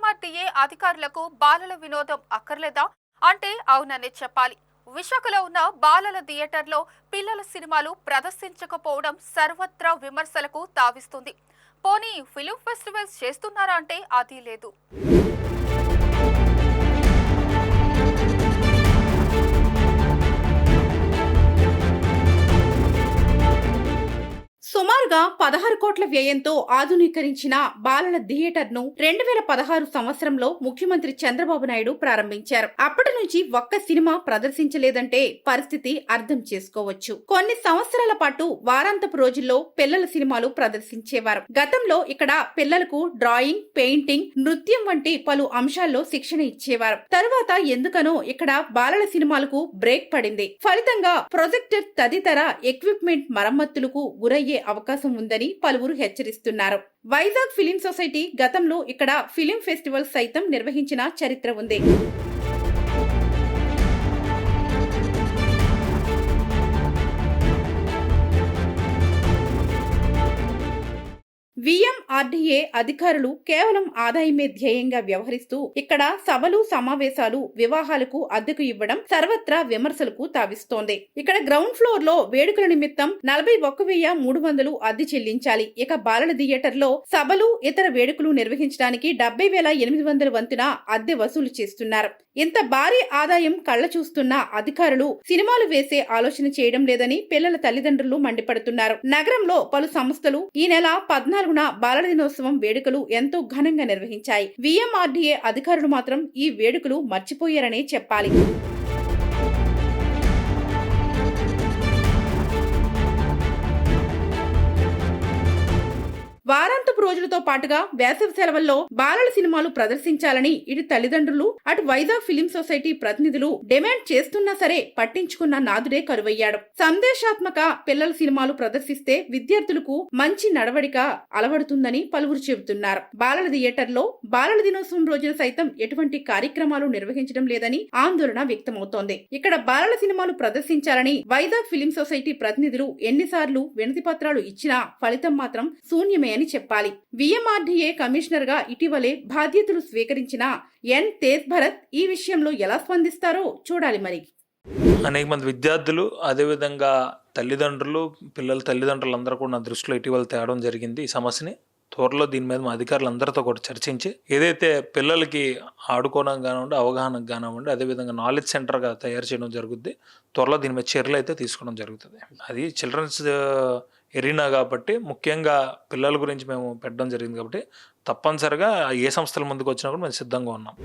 VMRTA అధికారులకు బాలల వినోదం అక్కర్లేదా అంటే అవుననే చెప్పాలి. విశాఖలో ఉన్న బాలల థియేటర్లో పిల్లల సినిమాలు ప్రదర్శించకపోవడం సర్వత్రా విమర్శలకు తావిస్తుంది. పోనీ ఫిలిం ఫెస్టివల్స్ చేస్తున్నారా అంటే అది లేదు. సుమారుగా 16 కోట్ల వ్యయంతో ఆధునీకరించిన బాలల థియేటర్ను 2016 సంవత్సరంలో ముఖ్యమంత్రి చంద్రబాబు నాయుడు ప్రారంభించారు. అప్పటి నుంచి ఒక్క సినిమా ప్రదర్శించలేదంటే పరిస్థితి అర్థం చేసుకోవచ్చు. కొన్ని సంవత్సరాల పాటు వారాంతపు రోజుల్లో పిల్లల సినిమాలు ప్రదర్శించేవారు. గతంలో ఇక్కడ పిల్లలకు డ్రాయింగ్, పెయింటింగ్, నృత్యం వంటి పలు అంశాల్లో శిక్షణ ఇచ్చేవారు. తరువాత ఎందుకనో ఇక్కడ బాలల సినిమాలకు బ్రేక్ పడింది. ఫలితంగా ప్రొజెక్టర్ తదితర ఎక్విప్మెంట్ మరమ్మతులకు గురయ్యే అవకాశం ఉందని పలువురు హెచ్చరిస్తున్నారు. వైజాగ్ ఫిలిం సొసైటీ గతంలో ఇక్కడ ఫిలిం ఫెస్టివల్ సైతం నిర్వహించిన చరిత్ర ఉంది. విఎంఆర్డీఏ అధికారులు కేవలం ఆదాయమే ధ్యేయంగా వ్యవహరిస్తూ ఇక్కడ సభలు, సమావేశాలు, వివాహాలకు అద్దెకు ఇవ్వడం సర్వత్రా విమర్శలకు తావిస్తోంది. ఇక్కడ గ్రౌండ్ ఫ్లోర్ లో వేడుకల నిమిత్తం 41,300 అద్దె చెల్లించాలి. ఇక బాలల థియేటర్ లో సభలు, ఇతర వేడుకలు నిర్వహించడానికి 70,800 వంతున అద్దె వసూలు చేస్తున్నారు. ఇంత భారీ ఆదాయం కళ్ల చూస్తున్న అధికారులు సినిమాలు వేసే ఆలోచన చేయడం లేదని పిల్లల తల్లిదండ్రులు మండిపడుతున్నారు. నగరంలో పలు సంస్థలు ఈ నెల 14న బాలల దినోత్సవం వేడుకలు ఎంతో ఘనంగా నిర్వహించాయి. విఎంఆర్డీఏ అధికారులు మాత్రం ఈ వేడుకలు మర్చిపోయారనే చెప్పాలి. వారాంతపు రోజులతో పాటుగా వేసవి సెలవుల్లో బాలల సినిమాలు ప్రదర్శించాలని ఇటు తల్లిదండ్రులు, అటు వైజాగ్ ఫిలిం సొసైటీ ప్రతినిధులు డిమాండ్ చేస్తున్నా సరే పట్టించుకున్న నాదుడే కరువయ్యాడు. సందేశాత్మక పిల్లల సినిమాలు ప్రదర్శిస్తే విద్యార్థులకు మంచి నడవడిక అలవడుతుందని పలువురు చెబుతున్నారు. బాలల థియేటర్లో బాలల దినోత్సవం రోజున సైతం ఎటువంటి కార్యక్రమాలు నిర్వహించడం లేదని ఆందోళన వ్యక్తమవుతోంది. ఇక్కడ బాలల సినిమాలు ప్రదర్శించాలని వైజాగ్ ఫిలిం సొసైటీ ప్రతినిధులు ఎన్నిసార్లు వినతి పత్రాలు ఇచ్చినా ఫలితం మాత్రం శూన్యమే అని చెప్పాలి. విఎంఆర్డీఏ కమిషనర్ గా ఇటీవలే బాధ్యతలు స్వీకరించిన ఎన్ తేజ్ భరత్ ఈ విషయంలో ఎలా స్పందిస్తారో చూడాలి. మరి అనేక మంది విద్యార్థులు, అదేవిధంగా తల్లిదండ్రులు, పిల్లల తల్లిదండ్రులందరూ కూడా నా దృష్టిలో ఇటీవల తేవడం జరిగింది. ఈ సమస్యని త్వరలో దీని మీద మా అధికారులందరితో కూడా చర్చించి ఏదైతే పిల్లలకి ఆడుకోవడం కానివ్వండి, అవగాహనకు కానివ్వండి, అదేవిధంగా నాలెడ్జ్ సెంటర్గా తయారు చేయడం జరుగుద్ది. త్వరలో దీని మీద చర్యలు అయితే తీసుకోవడం జరుగుతుంది. అది చిల్డ్రన్స్ ఎరీనా కాబట్టి ముఖ్యంగా పిల్లల గురించి మేము పెట్టడం జరిగింది కాబట్టి తప్పనిసరిగా ఏ సంస్థల ముందుకు వచ్చినా కూడా మేము సిద్ధంగా ఉన్నాం.